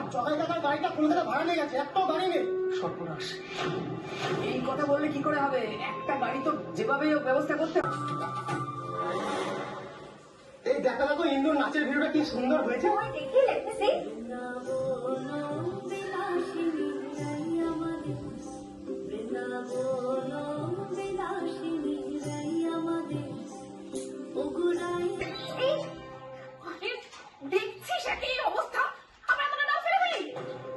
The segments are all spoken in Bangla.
আর জগাই কাকার গাড়িটা কলকাতা ভাড়া নিয়ে গেছে, একটাও গাড়ি নেই। সর্বনাশ। এই কথা বললে কি করে হবে? একটা গাড়ি তো যেভাবে ব্যবস্থা করতে হবে। এই দেখা দেখো ইন্দুর নাচের ভিডিওটা কি সুন্দর হয়েছে। দেখি লেটেছি দেখছিস একই অবস্থা। আমরা মনে না ফেলে ফেলি।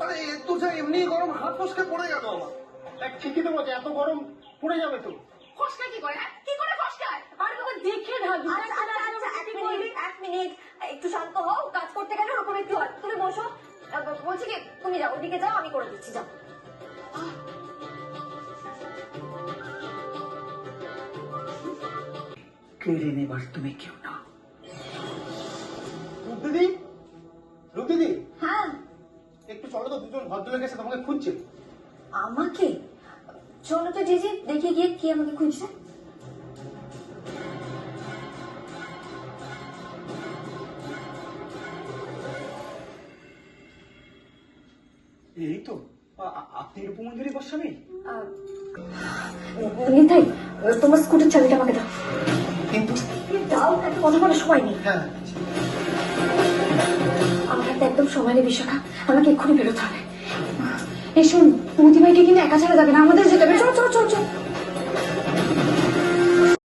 আরে একটু যা এমনি গরম হাত ফসকে পড়ে গেল আমার। ঠিকই তো বলছে, এত গরম পড়ে যাবে তো। ফসকা কি করে? কি করে ফসকায়? আর তোকে দেখে না। আচ্ছা এক মিনিট একটু শান্ত হও। কাজ করতে গেলে ওরকম একটু হয়। তুমি বসো। বলছি কি তুমি যাও, ওদিকে যাও, আমি করে দিচ্ছি, যাও। কেড়ে নেবার তুমি কেউ না। দিদি, রূপ দিদি, হ্যাঁ একটু চলো তো, দুজন ভদ্রলোক এসে তোমাকে খুঁজছে। আমাকে? চলো তো জিজি, দেখে গিয়ে কি আমাকে খুঁজছে। এই তো, আপনি রূপমঞ্জুরি গোস্বামী? নিতাই, তোমার স্কুটির চাবিটা আমাকে দাও। কিন্তু দাও, একটা কথা বলার সময় নেই। হ্যাঁ, আমার হাতে একদম সময় নেই বিশাখা, আমাকে এক্ষুনি বেরোতে হবে। এই শোন, প্রতিমাইকে কিন্তু একা ছাড়া যাবে না, আমাদের যেতে হবে। চল চল চল চল।